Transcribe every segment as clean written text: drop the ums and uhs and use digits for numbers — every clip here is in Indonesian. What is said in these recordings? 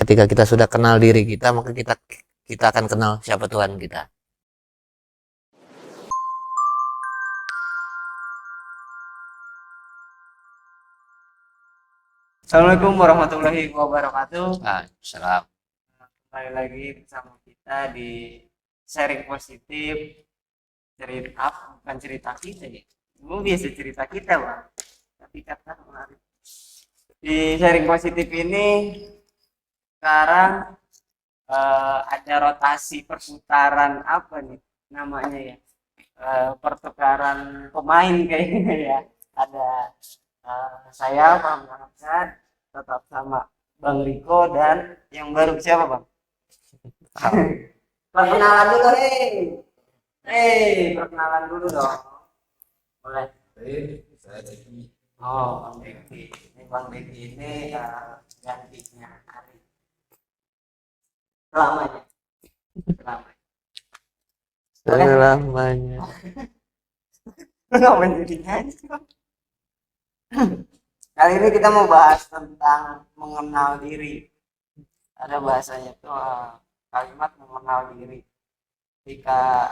Ketika kita sudah kenal diri kita, maka kita akan kenal siapa Tuhan kita. Assalamualaikum warahmatullahi wabarakatuh. Salam. Kembali lagi bersama kita di sharing positif. Cerita bukan cerita kita ya. Gue biasa cerita kita bang. Tapi kata menarik. Di sharing positif ini sekarang ada rotasi perputaran apa nih namanya ya? Pertukaran pemain kayaknya ya. Ada saya Bang Hamzat tetap sama Bang Riko dan yang baru siapa Bang? Perkenalan dulu perkenalan dulu dong. Boleh. Saya Deki. Oh, Bang Deki. Ini Bang Deki ini gantinya Ari. Selamanya. Selamanya. Selamanya. Ngapain jadi nyanyi? Kali ini kita mau bahas tentang mengenal diri. Ada bahasanya tuh kalimat mengenal diri. Ketika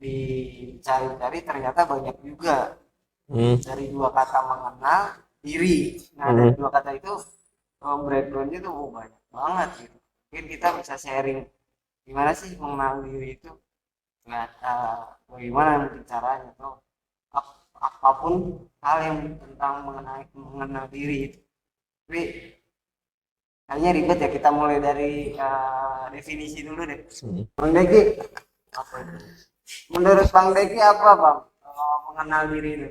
dicari-cari ternyata banyak juga dari dua kata mengenal diri. Nah dari dua kata itu backgroundnya tuh banyak banget gitu. Mungkin kita bisa sharing gimana sih mengenal diri itu. Bagaimana mungkin caranya tuh apapun hal yang tentang mengenal diri itu. Tapi kayaknya ribet ya, kita mulai dari definisi dulu deh. Bang Deki, apa itu? Menurut Bang Deki apa Bang mengenal diri itu?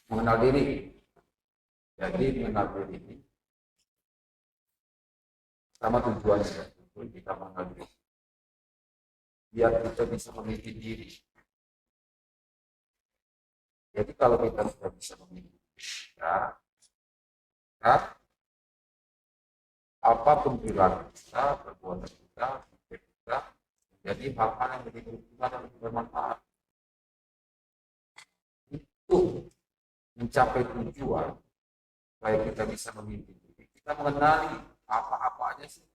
Mengenal diri. Jadi mengenal diri ini sama tujuannya untuk kita mengenal diri. Biar kita bisa memiliki diri. Jadi kalau kita sudah bisa memiliki diri, maka apapun perilaku kita, perbuatan kita, pikir kita, jadi hal-hal yang lebih berguna dan lebih bermanfaat. Itu mencapai tujuan supaya kita bisa memiliki diri. Kita mengenali apa-apa aja sih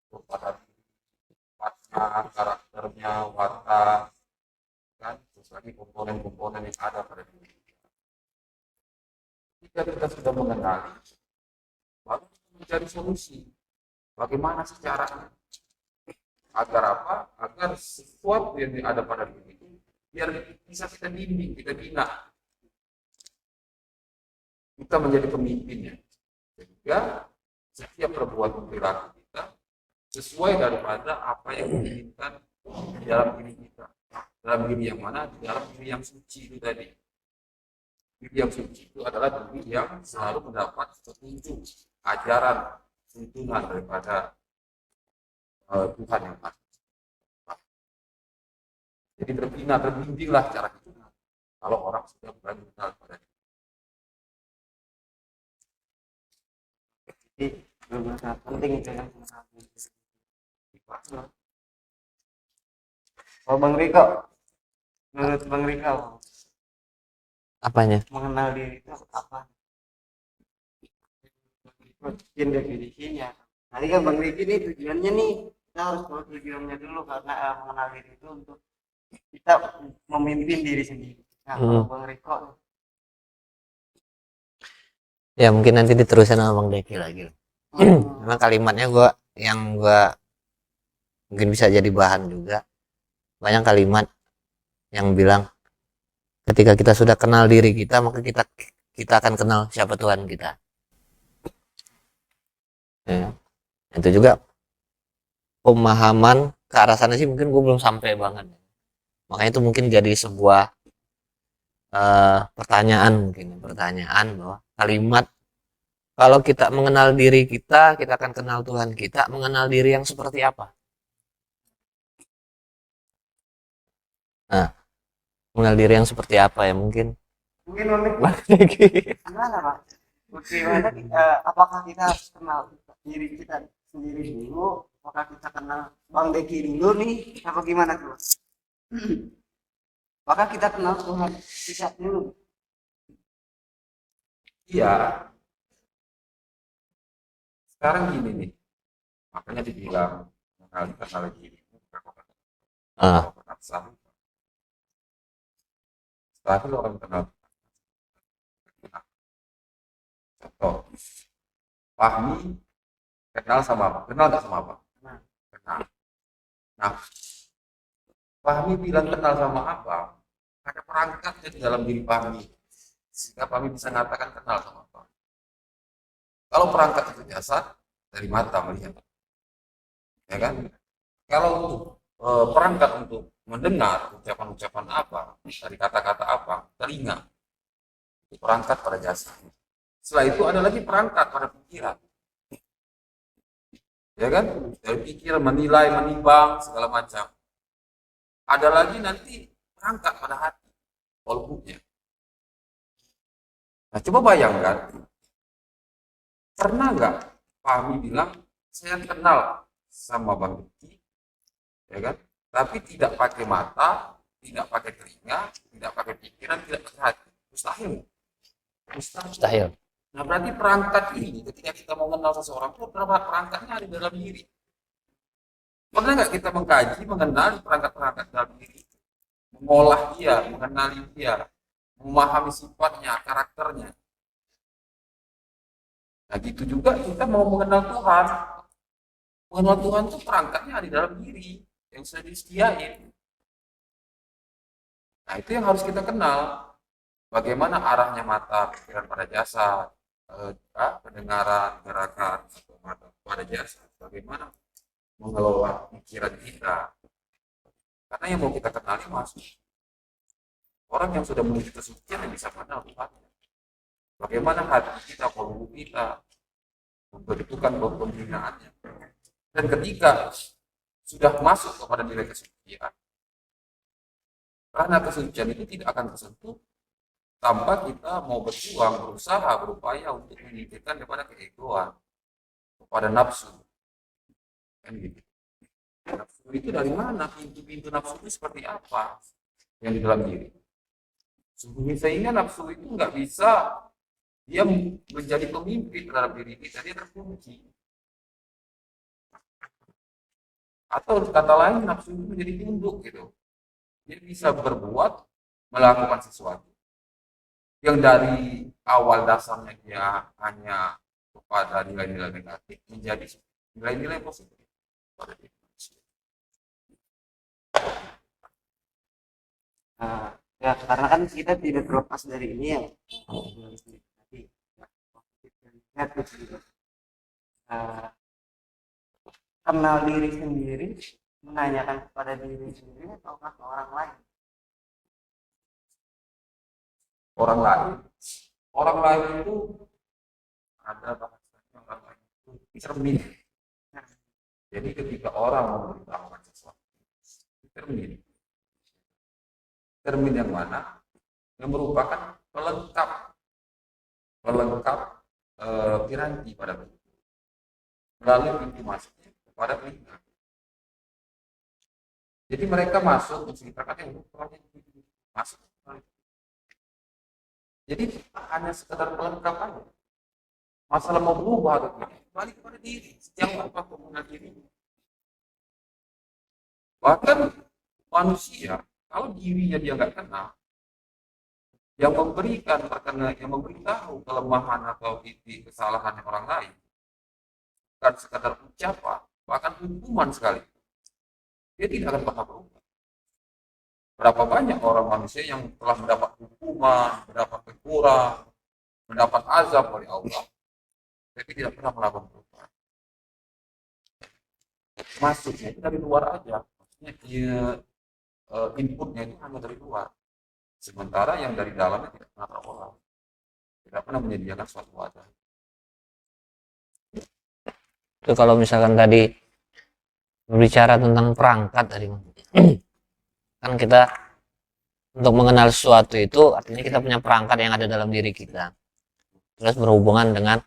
kepada diri, sifatnya, karakternya, watak, kan, terus lagi komponen-komponen yang ada pada diri kita. Jika kita sudah mengenali, baru mencari solusi. Bagaimana sih caranya? Agar apa? Agar sesuatu yang ada pada diri itu biar bisa kita bimbing, kita bina. Kita menjadi pemimpinnya. Sehingga setiap perbuatan perilaku kita sesuai daripada apa yang diinginkan di dalam diri kita. Dalam diri yang mana? Di dalam diri yang suci itu tadi. Diri yang suci itu adalah diri yang selalu mendapat petunjuk, ajaran, tuntunan daripada Tuhan yang Maha. Jadi terbina, terbimbinglah cara kita. Kalau orang sudah berani mengenal pada diri. Jadi benar-benar penting itu yang oh Bang Riko, menurut Bang Riko Apanya? mengenal diri itu apa? Mungkin definisinya. Nanti kan Bang Riki nih tujuannya nih kita harus tahu tujuannya dulu karena mengenal diri itu untuk kita memimpin diri sendiri. Nah kalau Bang Riko, Ya mungkin nanti diterusin sama Bang Deki lagi. Karena kalimatnya yang gua mungkin bisa jadi bahan juga. Banyak kalimat yang bilang ketika kita sudah kenal diri kita, maka kita akan kenal siapa Tuhan kita. Ya. Itu juga pemahaman ke arah sana sih mungkin gue belum sampai banget. Makanya itu mungkin jadi sebuah pertanyaan bahwa kalimat kalau kita mengenal diri kita akan kenal Tuhan kita. Mengenal diri yang seperti apa? Nah, mengenal diri yang seperti apa ya mungkin gimana Pak? Bagaimana apakah kita harus kenal diri kita sendiri dulu? Apakah kita kenal Bang Deki dulu nih? Apa gimana tuh? Apakah kita kenal Tuhan kita dulu? Iya, sekarang gini nih, makanya dibilang kenal diri itu bukan Ah, kenal sahih. Sahih orang kenal. Contoh, Fahmi kenal sama apa? Kenal nggak sama apa? Nah, Kenal. Nah, Fahmi bilang kenal sama apa? Ada perangkatnya di dalam diri Fahmi, sehingga Fahmi bisa mengatakan kenal sama apa. Kalau perangkat itu jasad, dari mata melihat, ya kan? Kalau untuk perangkat untuk mendengar ucapan-ucapan apa, dari kata-kata apa, telinga, itu perangkat pada jasad. Setelah itu ada lagi perangkat pada pikiran, ya kan? Dari pikiran menilai, menimbang segala macam. Ada lagi nanti perangkat pada hati, kolbunya. Nah, coba bayangkan, pernah nggak Fahmi bilang saya kenal sama Bang Diki, ya kan? Tapi tidak pakai mata, tidak pakai telinga, tidak pakai pikiran, tidak pakai hati. Mustahil. Mustahil. mustahil. Nah, berarti perangkat ini ketika kita mau mengenal seseorang itu perangkatnya ada dalam diri. Pernah nggak kita mengkaji, mengenal perangkat-perangkat dalam diri, mengolah dia, mengenali dia, memahami sifatnya, karakternya. Nah, gitu juga kita mau mengenal Tuhan. Mengenal Tuhan itu perangkatnya ada di dalam diri yang sudah disediain. Nah, itu yang harus kita kenal. Bagaimana arahnya mata, pikiran pada jasad, pendengaran, gerakan, atau mata pada jasad. Bagaimana mengelola pikiran kita. Karena yang mau kita kenali masuk. Orang yang sudah menuju kesucian yang bisa kenal Tuhan. Bagaimana hati kita, kolbu kita, membentukan pembinaannya. Dan ketika sudah masuk kepada nilai kesucian, karena kesucian itu tidak akan tersentuh tanpa kita mau berjuang, berusaha, berupaya untuk menyingkirkan daripada keegoan, kepada nafsu. Kan gitu. Nafsu itu dari mana? Pintu-pintu nafsu itu seperti apa yang di dalam diri? Sehingga nafsu itu nggak bisa dia menjadi pemimpin terhadap diri kita, dia terkunci. Atau kata lain nafsu itu menjadi tunduk gitu. Dia bisa berbuat, melakukan sesuatu yang dari awal dasarnya dia hanya kepada nilai-nilai negatif menjadi nilai-nilai positif pada diri manusia. ya karena kan kita tidak terlepas dari ini ya. Tadi positif dan negatif gitu. Kenal diri sendiri, menanyakan kepada diri sendiri atau ke orang lain. Orang lain itu ada bahasanya orang lain itu cermin. Jadi ketika orang memberitahukan sesuatu, cermin. Cermin yang mana? Yang merupakan pelengkap piranti pada tubuh. Melalui pintu masuknya kepada telinga. Jadi mereka masuk menceritakan yang masuk. Jadi hanya sekedar pelengkap aja. Masalah mau berubah atau tidak, balik kepada diri. Sejauh apa pengguna diri. Bahkan manusia, kalau dirinya dia nggak kenal, yang memberikan yang memberitahu kelemahan atau titik kesalahan orang lain, bukan sekadar ucapan, bahkan hukuman sekali, dia tidak akan pernah berubah. Berapa banyak orang manusia yang telah mendapat hukuman, mendapat teguran, mendapat azab oleh Allah, tapi tidak pernah melakukan perubahan. Masuknya itu dari luar aja, maksudnya inputnya itu hanya dari luar. Sementara yang dari dalamnya tidak pernah terolah, tidak pernah menyediakan suatu wadah. Itu kalau misalkan tadi berbicara tentang perangkat tadi, kan kita untuk mengenal sesuatu itu artinya kita punya perangkat yang ada dalam diri kita. Terus berhubungan dengan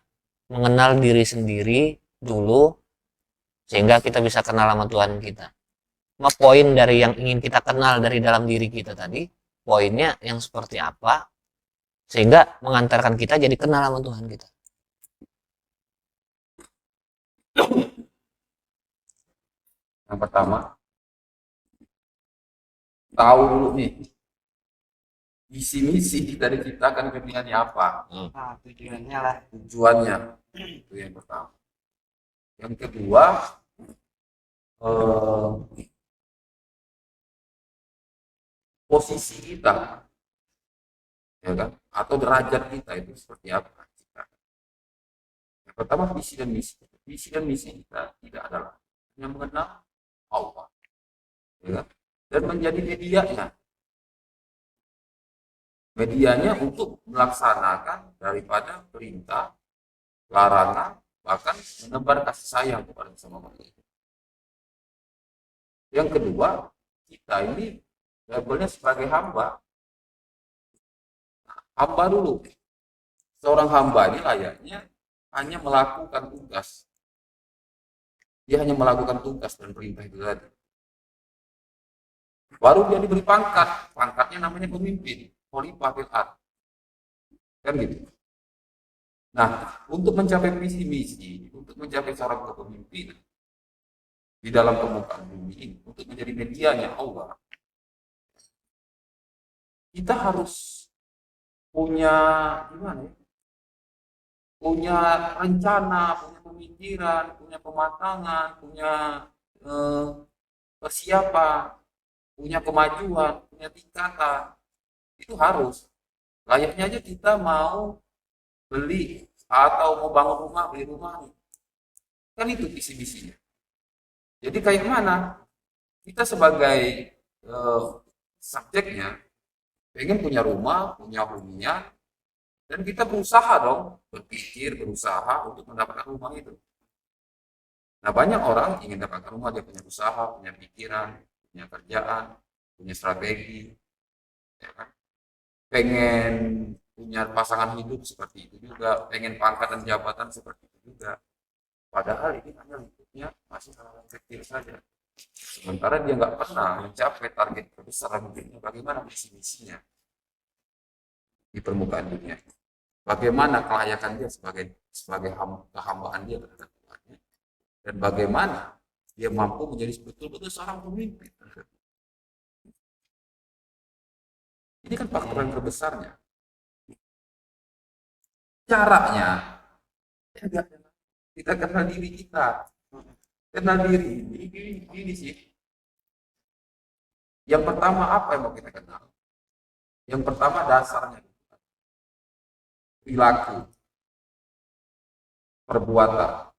mengenal diri sendiri dulu sehingga kita bisa kenal sama Tuhan kita. Cuma poin dari yang ingin kita kenal dari dalam diri kita tadi, poinnya yang seperti apa, sehingga mengantarkan kita jadi kenal sama Tuhan kita. Yang pertama, tahu dulu nih visi misi kita diciptakan ke dunia ini apa, Nah, tujuannya lah. tujuannya. Itu yang pertama. Yang kedua, posisi kita, ya kan, atau derajat kita itu seperti apa. Yang pertama, visi dan misi. Visi dan misi kita tidak adalah hanya mengenal Allah, ya kan? Dan menjadi medianya untuk melaksanakan daripada perintah, larangan, bahkan menebar kasih sayang kepada sesama manusia. Yang kedua, kita ini labelnya sebagai hamba. Hamba dulu. Seorang hamba ini layaknya hanya melakukan tugas. Dia hanya melakukan tugas dan perintah itu tadi. Baru dia diberi pangkat. Pangkatnya namanya pemimpin. Khalifah fil ardh. Kan gitu. Nah, untuk mencapai visi misi, untuk mencapai seorang kepemimpinan di dalam permukaan bumi ini, untuk menjadi medianya Allah, kita harus punya gimana ya? Punya rencana, punya pemikiran, punya pematangan, punya persiapan, punya kemajuan, punya tingkatan. Itu harus. Layaknya aja kita mau beli atau mau bangun rumah, beli rumah. Kan itu visi misinya. Jadi kayak mana? Kita sebagai subjeknya pengen punya rumah, punya hunian, dan kita berusaha dong, berpikir, berusaha untuk mendapatkan rumah itu. Nah, banyak orang ingin dapatkan rumah, dia punya usaha, punya pikiran, punya kerjaan, punya strategi, ya kan? Pengen punya pasangan hidup seperti itu juga, pengen pangkat dan jabatan seperti itu juga. Padahal ini hanya lingkupnya masih hal kecil saja. Sementara dia nggak pernah mencapai target terbesar hidupnya. Bagaimana visi misinya di permukaan dunia? Bagaimana kelayakan dia sebagai kehambaan dia terhadap Tuhannya? Dan bagaimana dia mampu menjadi betul-betul seorang pemimpin? Ini kan faktor yang terbesarnya. Caranya, kita kenal diri kita. Kenal diri, ini sih. Yang pertama apa yang mau kita kenal? Yang pertama dasarnya. Perilaku. Perbuatan.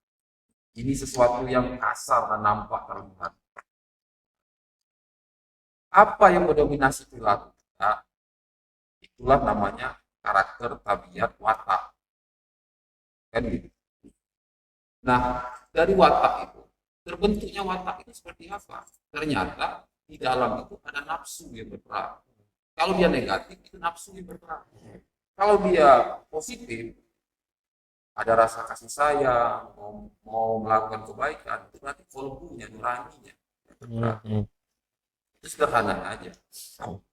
Ini sesuatu yang kasar dan nampak terlihat. Apa yang mendominasi perilaku kita? Itulah namanya karakter, tabiat, watak. Kan gitu. Nah, dari watak itu, terbentuknya watak itu seperti apa? Ternyata di dalam itu ada nafsu yang berperan. Kalau dia negatif, itu nafsu yang berperan. Kalau dia positif, ada rasa kasih sayang, mau melakukan kebaikan, itu berarti kolbunya, nuraninya. Itu sederhana aja.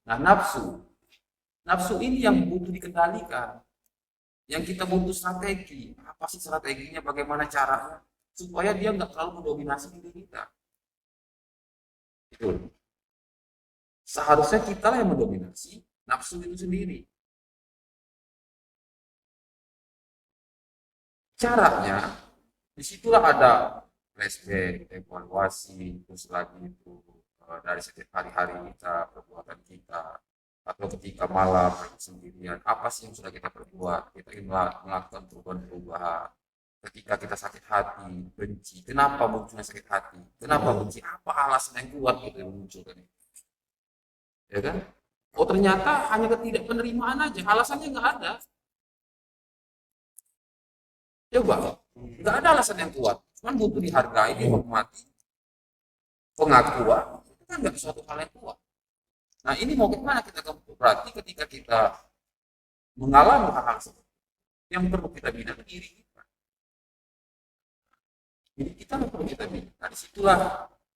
Nah, nafsu ini yang butuh dikendalikan. Yang kita butuh strategi. Apa sih strateginya? Bagaimana caranya? Supaya dia nggak terlalu mendominasi diri kita. Itu. Seharusnya kita yang mendominasi nafsu itu sendiri. Caranya, disitulah ada flashback, evaluasi, terus lagi itu dari setiap hari-hari kita, perbuatan kita, atau ketika malam sendirian, apa sih yang sudah kita perbuat? Kita ingin melakukan perubahan-perubahan. Ketika kita sakit hati, benci, kenapa munculnya sakit hati? Kenapa benci? Apa alasan yang kuat gitu yang muncul tadi? Ya kan? Oh, ternyata hanya ketidakpenerimaan aja, alasannya nggak ada. Coba, nggak ada alasan yang kuat, cuman butuh dihargai, dihormati, pengakuan, itu kan nggak suatu hal yang kuat. Nah, ini mau kemana kita kembali? Berarti ketika kita mengalami hal-hal seperti itu, yang perlu kita bina ke diri kita. Jadi kita perlu kita bina. Nah, disitulah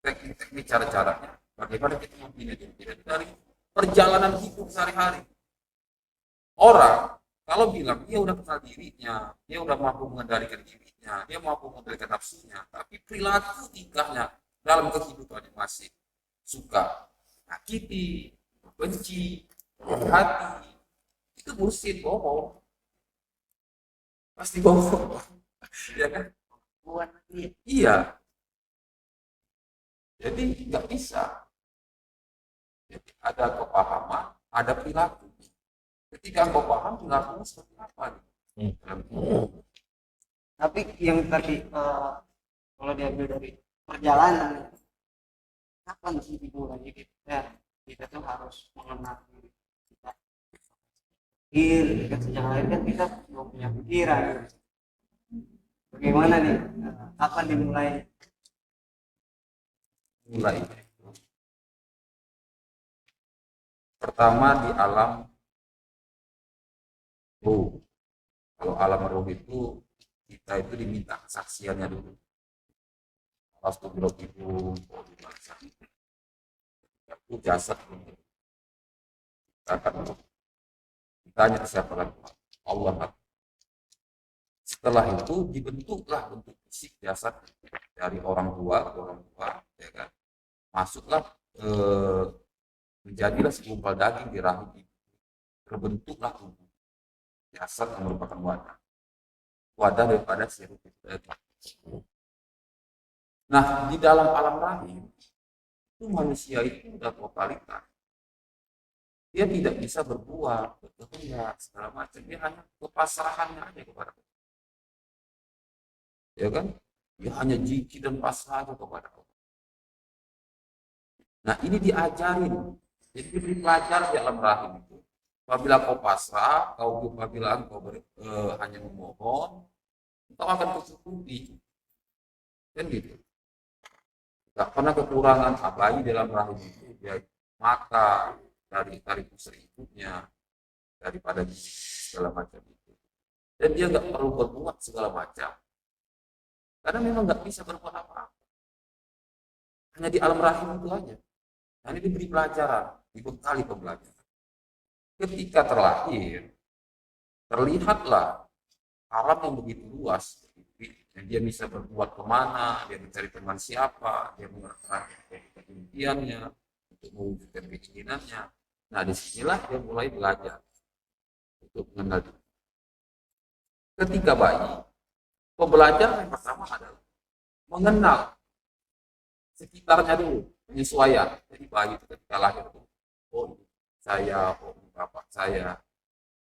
teknik-teknik cara-caranya. Bagaimana kita membina diri kita dari perjalanan hidup sehari-hari. Orang Kalau bilang dia udah kenal dirinya, dia udah mampu mengendalikan dirinya, dia mampu mengendalikan nafsunya, tapi perilaku tingkahnya dalam kehidupannya masih suka menyakiti, benci, hati, itu bullshit, bohong, pasti bohong, ya kan? Buat lagi. Iya, jadi nggak bisa. Jadi ada kepahaman, ada perilaku. Ketika engkau paham perilakunya seperti apa gitu. Tapi yang tadi kalau diambil dari perjalanan, kapan sih dimulai gitu ya? Kita tuh harus mengenal diri kita. Kan sejak lahir kan kita belum punya pikiran. Bagaimana nih? Kapan dimulai? Mulai pertama di alam ruh. Kalau alam ruh itu kita itu diminta kesaksiannya dulu. Astagfirullahaladzim, itu jasad kita akan ditanya siapa lagi? Allah. Setelah itu dibentuklah bentuk fisik jasad dari orang tua ke orang tua, ya kan? Masuklah menjadilah segumpal daging di rahim ibu, terbentuklah tubuh jasad yang merupakan wadah daripada si ruh itu tadi. Nah, di dalam alam rahim itu manusia itu udah totalitas, dia tidak bisa berbuat, berkehendak segala macam, dia hanya kepasrahannya aja kepada Allah, ya kan? Dia hanya jijik dan pasrah aja kepada Allah. Nah, ini diajarin. Jadi diberi pelajaran di alam rahim itu. Apabila kau pasrah, apabila kau hanya memohon, kau akan tercukupi. Kan gitu. Gak pernah kekurangan bayi dalam rahim itu. Dia maka dari pusar ibunya, daripada gizi segala macam itu. Dan dia gak perlu berbuat segala macam. Karena memang gak bisa berbuat apa-apa. Hanya di alam rahim itu aja. Nah, ini diberi pelajaran, dibekali pembelajaran. Ketika terlahir, terlihatlah alam yang begitu luas. Dan dia bisa berbuat kemana, dia mencari teman siapa, dia mengerahkan impiannya untuk mewujudkan keinginannya. Nah, disinilah dia mulai belajar untuk mengenal diri. Ketika bayi, pembelajaran yang pertama adalah mengenal sekitarnya dulu, penyesuaian. Jadi bayi itu ketika lahir itu, oh saya, oh bapak saya.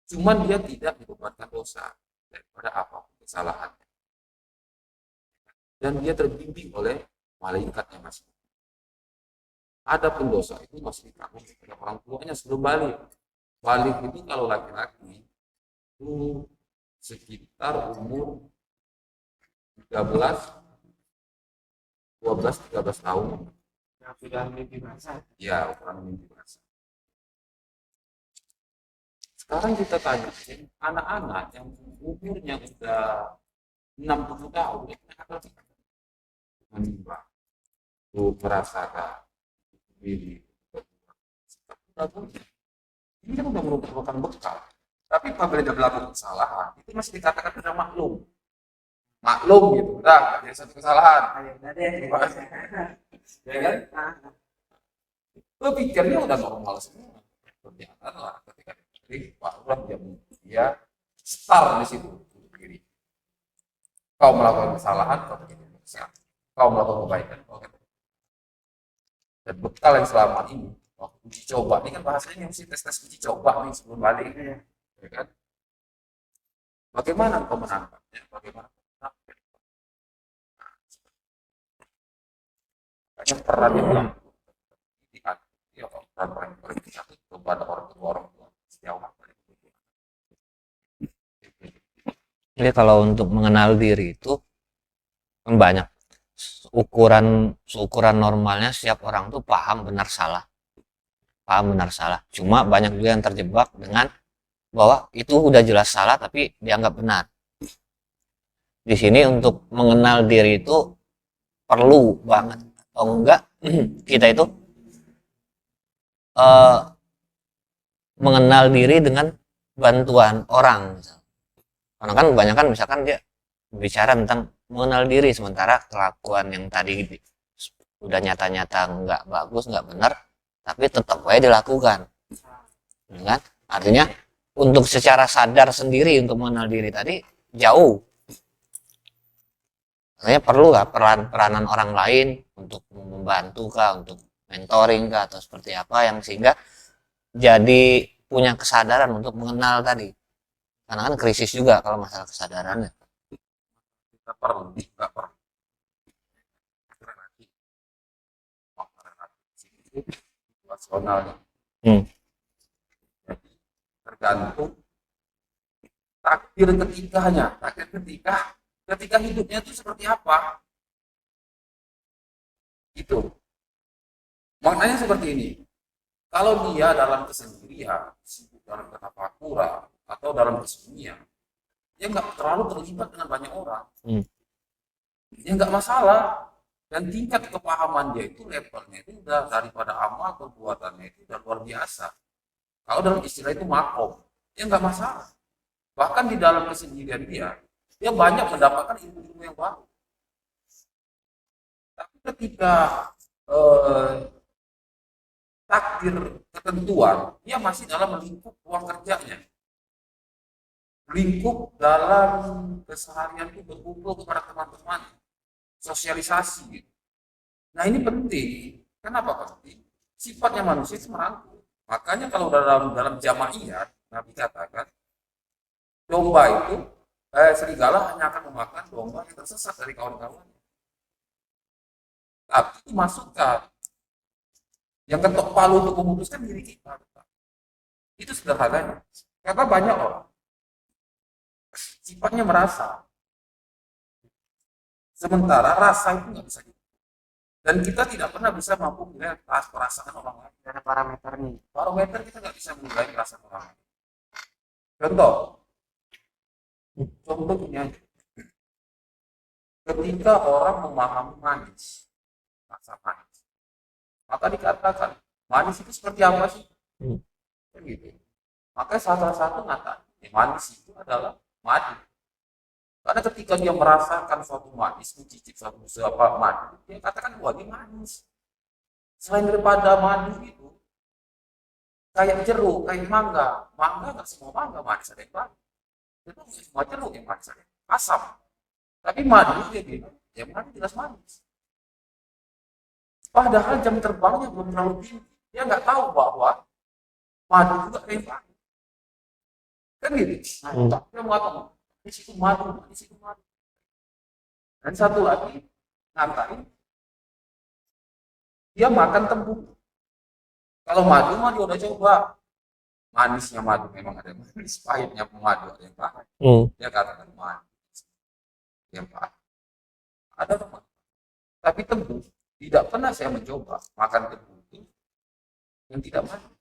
Cuman dia tidak dibebankan dosa daripada apapun kesalahannya. Dan dia terbimbing oleh malaikatnya masing. Adapun dosa itu masih ditanggung kepada orang tuanya sebelum balik. Balik itu kalau laki-laki itu sekitar umur 12-13 tahun. Yang sudah mimpi basah. Ya, ukuran mimpi basah. Sekarang kita tanya anak-anak yang umurnya sudah 60 tahun, menimba, itu merasakan diri, ini kan udah merupakan bekal. Tapi apabila dia melakukan kesalahan, itu masih dikatakan sudah maklum gitu, udah ada satu kesalahan. Ayo, udah deh. Ya kan? Pikirnya udah normal semua. Ternyata lah ketika diri, barulah dia start di situ untuk diri. Kau melakukan kesalahan, kau begini. Kau melakukan kebaikan, kau akan. Dan bekal yang selama ini, waktu uji coba, ini kan bahasanya mesti tes uji coba nih sebelum balik, ya kan? Bagaimana kau menangkapnya? Bagaimana kau menangkapnya? Yang peran yang peran paling besar itu kepada orang tua sejauh apa? Jadi kalau untuk mengenal diri itu banyak ukuran normalnya, setiap orang tuh paham benar salah. Cuma banyak juga yang terjebak dengan bahwa itu udah jelas salah tapi dianggap benar. Di sini untuk mengenal diri itu perlu banget, atau enggak kita itu mengenal diri dengan bantuan orang misal. Karena kan kebanyakan misalkan dia bicara tentang mengenal diri, sementara kelakuan yang tadi udah nyata-nyata nggak bagus, nggak benar, tapi tetap aja dilakukan, ya kan? Artinya untuk secara sadar sendiri untuk mengenal diri tadi jauh. Makanya perlu nggak peranan orang lain untuk membantu kah, untuk mentoring kah, atau seperti apa yang sehingga jadi punya kesadaran untuk mengenal tadi. Karena kan krisis juga kalau masalah kesadarannya. Kita perlu nggak perlu relasi situasionalnya. Jadi tergantung takdir ketikanya, ketika hidupnya itu seperti apa, gitu. Maknanya seperti ini. Kalau dia dalam kesendirian, sibuk dalam katapatura atau dalam kesunyian, dia nggak terlalu terlibat dengan banyak orang. Ya nggak masalah. Dan tingkat kepahaman dia itu levelnya itu udah daripada amal perbuatannya itu udah luar biasa. Kalau dalam istilah itu makom, ya nggak masalah. Bahkan di dalam kesendirian dia banyak mendapatkan ilmu-ilmu yang baru. Tapi ketika takdir ketentuan, dia masih dalam lingkup ruang kerjanya. Lingkup dalam keseharian itu berkumpul kepada teman-teman, sosialisasi gitu. Nah ini penting. Kenapa penting? Sifatnya manusia itu merangkul. Makanya kalau dalam jamaiyat, Nabi katakan domba itu serigala hanya akan memakan domba yang tersesat dari kawan-kawannya. Tapi itu masukkan yang ketok palu untuk memutuskan diri kita. Itu sederhananya. Karena banyak orang sifatnya merasa, sementara rasa itu nggak bisa. Dan kita tidak pernah bisa mampu menilai perasaan orang lain. Ada parameternya. Parameter kita nggak bisa menilai perasaan orang lain. Contoh ini aja. Ketika orang memahami manis, rasa manis, maka dikatakan manis itu seperti apa sih? Kan gitu. Maka salah satu kata manis itu adalah madu. Karena ketika dia merasakan suatu manis, mencicip suatu madu, dia katakan wah ini manis. Selain daripada madu itu, kayak jeruk, kayak mangga nggak semua mangga manis, ada yang pahit. Itu semua jeruk yang manis, ada yang asam. Tapi madu dia bilang, ya madu jelas manis. Padahal jam terbangnya belum terlalu tinggi, dia nggak tahu bahwa madu juga ada yang pahit. Kan gitu. Nah, dia mengatakan di situ madu. Dan satu lagi ngatain dia makan tembung. Kalau madu mah dia udah coba, manisnya madu memang ada yang manis, pahitnya madu ada yang pahit. Dia katakan manis yang pahit. Ada teman. Tapi tembung tidak pernah saya mencoba makan tembung itu yang tidak manis.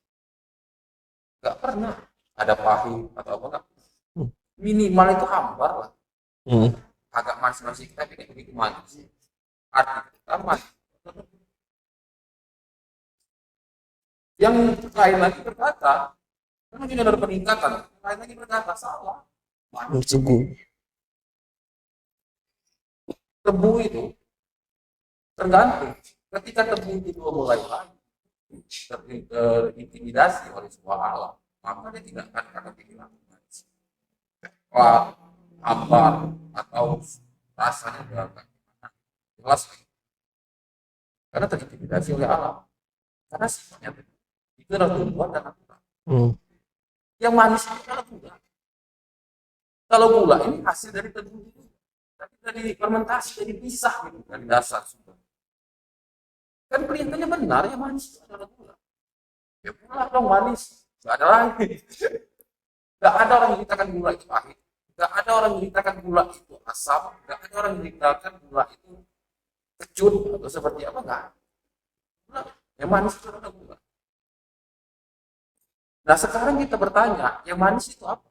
Nggak pernah ada pahit atau apa. Minimal itu hambar lah. Agak manis tapi kayak begitu manis. Arti pertama. Yang lain lagi berkata, karena ini ada peningkatan, yang lain lagi berkata salah. Manis tebu itu tergantung. Ketika tebu itu mulai terintimidasi oleh sebuah alam, maka dia tidak akan kata pikiran manis. Wah, hambar atau rasanya beragam jelas karena terintimidasi oleh alam, karena sifatnya itu adalah tumbuhan dan natural. Yang manis itu adalah gula. Kalau gula ini hasil dari tebu, tapi dari fermentasi, dari pisah gitu, dari dasar sumber. Kan kelihatannya benar ya manis itu adalah gula. Ya pula dong manis, nggak ada lagi. Nggak ada orang yang ceritakan gula itu pahit. Nggak ada orang yang ceritakan gula itu asam. Nggak ada orang yang ceritakan gula itu kecut atau seperti apa. Nggak. Gula. Yang manis itu adalah gula. Nah sekarang kita bertanya, yang manis itu apa?